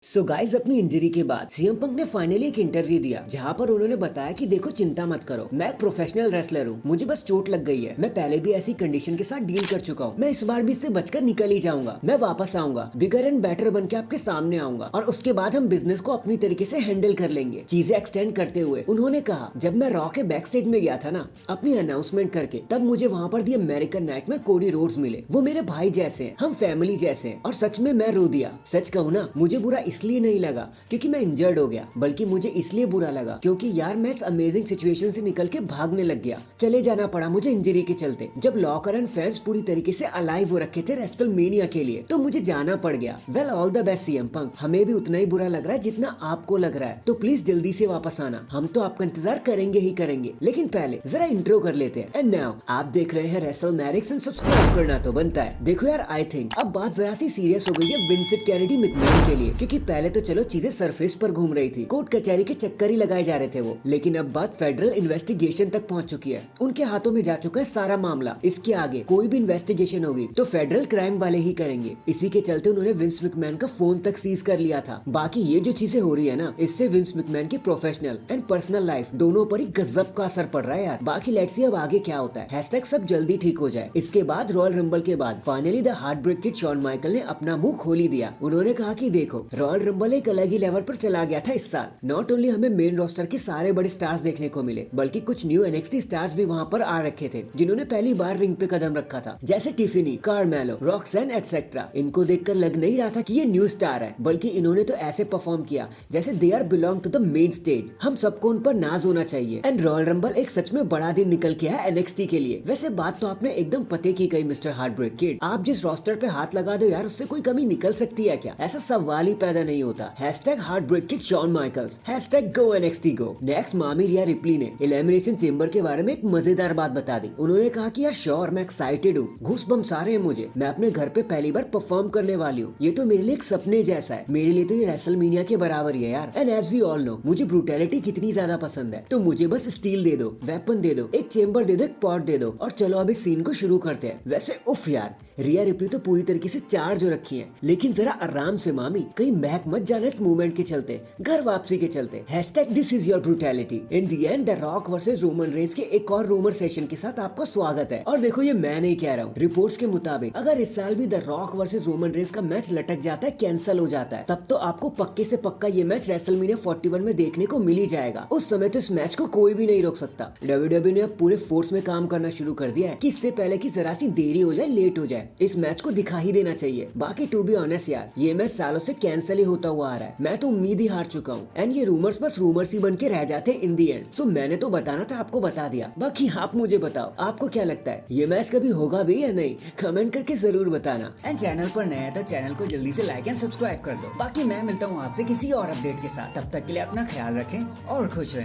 So guys, अपनी injury के बाद सीएम पंक ने फाइनली एक इंटरव्यू दिया जहां पर उन्होंने बताया कि देखो, चिंता मत करो, मैं एक प्रोफेशनल रेसलर हूँ, मुझे बस चोट लग गई है, मैं पहले भी ऐसी कंडीशन के साथ डील कर चुका हूँ, मैं इस बार भी इससे बचकर निकल ही जाऊंगा, मैं वापस आऊंगा, बिगर एंड बेटर बन के आपके सामने आऊंगा और उसके बाद हम बिजनेस को अपनी तरीके से हैंडल कर लेंगे। चीजें एक्सटेंड करते हुए उन्होंने कहा, जब मैं रॉ के बैक स्टेज में गया था ना अपनी अनाउंसमेंट करके, तब मुझे वहाँ पर दी अमेरिकन नाइट में कोडी रोड्स मिले। वो मेरे भाई जैसे हैं, हम फैमिली जैसे हैं और सच में मैं रो दिया। सच कहूँ ना, मुझे बुरा इसलिए नहीं लगा क्योंकि मैं इंजर्ड हो गया, बल्कि मुझे इसलिए बुरा लगा क्योंकि यार मैं इस अमेजिंग सिचुएशन से निकल के भागने लग गया। चले जाना पड़ा मुझे इंजरी के चलते। जब लॉकर एंड फैंस पूरी तरीके से अलाइव हो रखे थे रेसलमेनिया के लिए, तो मुझे जाना पड़ गया। Well, all the best CM Punk, हमें भी उतना ही बुरा लग रहा है जितना आपको लग रहा है, तो प्लीज जल्दी से वापस आना, हम तो आपका इंतजार करेंगे ही करेंगे। लेकिन पहले जरा इंट्रो कर लेते हैं। एंड नाउ आप देख रहे हैं रेसलमैनिक्स एंड सब्सक्राइब करना तो बनता है। देखो यार, आई थिंक अब बात जरा सी सीरियस हो गई है विंसेंट कैनेडी मैकमैन के लिए, क्योंकि पहले तो चलो चीजें सरफेस पर घूम रही थी, कोर्ट कचहरी के चक्कर ही लगाए जा रहे थे वो, लेकिन अब बात फेडरल इन्वेस्टिगेशन तक पहुंच चुकी है। उनके हाथों में जा चुका है सारा मामला। इसके आगे कोई भी इन्वेस्टिगेशन होगी तो फेडरल क्राइम वाले ही करेंगे। इसी के चलते उन्होंने विंस मैकमैन का फोन तक सीज कर लिया था। बाकी ये जो चीजें हो रही है ना, इससे विंस मैकमैन की प्रोफेशनल एंड पर्सनल लाइफ दोनों पर ही गजब का असर पड़ रहा है यार। बाकी लेट्स सी अब आगे क्या होता है। हैशटैग सब जल्दी ठीक हो जाए। इसके बाद रॉयल रंबल के बाद finally the heartbreak kid Shawn Michael ने अपना मुंह खोल ही दिया। उन्होंने कहा कि देखो, रॉयल रंबल एक अलग ही लेवल पर चला गया था इस साल। नॉट ओनली हमें मेन रोस्टर के सारे बड़े स्टार्स देखने को मिले, बल्कि कुछ न्यू एनएक्सटी स्टार्स भी वहाँ पर आ रखे थे जिन्होंने पहली बार रिंग पे कदम रखा था, जैसे टिफिनी, कार्मेलो, रॉक्सैन एटसेट्रा। इनको देखकर लग नहीं रहा था कि ये न्यू स्टार है, बल्कि इन्होंने तो ऐसे परफॉर्म किया जैसे they are belong to the main stage. हम सबको उन पर नाज होना चाहिए। एंड रॉयल रंबल एक सच में बड़ा दिन निकल के है एनएक्सटी के लिए। वैसे बात तो आपने एकदम पते की कही मिस्टर हार्ट ब्रेक किड, आप जिस रोस्टर पे हाथ लगा दो यार, उससे कोई कमी निकल सकती है क्या? ऐसा सवाल ही पैदा नहीं होता। Hashtag heartbreak kid Shawn Michaels, hashtag go NXT go. Next Mami Rhea Ripley ने एलिमिनेशन चेंबर के बारे में एक मजेदार बात बता दी। उन्होंने कहा कि यार श्योर, मैं एक्साइटेड हूँ, घूसबम्स आ रहे हैं मुझे, मैं अपने घर पे पहली बार परफॉर्म करने वाली हूँ। ये तो मेरे लिए एक सपने जैसा है, मेरे लिए तो ये रेसलमेनिया के बराबर ही है यार। And as we all know, मुझे ब्रूटैलिटी कितनी ज्यादा पसंद है, तो मुझे बस स्टील दे दो, वेपन दे दो, एक चेंबर दे दो, एक पॉट दे दो और चलो अभी सीन को शुरू करते हैं। वैसे उफ यार, रिया रिप्ली तो पूरी तरीके से चार्ज हो रखी है, लेकिन जरा आराम से मामी, कहीं महक मत जाना इस मूवमेंट के चलते, घर वापसी के चलते। Hashtag this is your brutality. In the and the rock versus Roman Reigns के एक और रूमर सेशन के साथ आपका स्वागत है। और देखो, ये मैं नहीं कह रहा हूँ, रिपोर्ट्स के मुताबिक अगर इस साल भी the rock versus Roman Reigns का मैच लटक जाता है, कैंसिल हो जाता है, तब तो आपको पक्के से पक्का ये मैच रेसलमेनिया 41 में देखने को मिल ही जाएगा। उस समय तो इस मैच को कोई भी नहीं रोक सकता। डब्ल्यूडब्ल्यूई ने अब पूरे फोर्स में काम करना शुरू कर दिया है कि इससे पहले कि जरा सी देरी हो जाए, लेट हो जाए, इस मैच को दिखा ही देना चाहिए। बाकी टू बी ऑनेस्ट यार, ये मैच सालों से कैंसिल ही होता हुआ आ रहा है, मैं तो उम्मीद ही हार चुका हूँ। एंड ये रूमर्स बस रूमर्स ही बन के रह जाते इन दी एंड। सो मैंने तो बताना था, आपको बता दिया। बाकी आप मुझे बताओ, आपको क्या लगता है, ये मैच कभी होगा भी या नहीं? कमेंट करके जरूर बताना। एंड चैनल पर नया है तो चैनल को जल्दी से लाइक एंड सब्सक्राइब कर दो। बाकी मैं मिलता हूँ आपसे किसी और अपडेट के साथ, तब तक के लिए अपना ख्याल रखें और खुश रहें।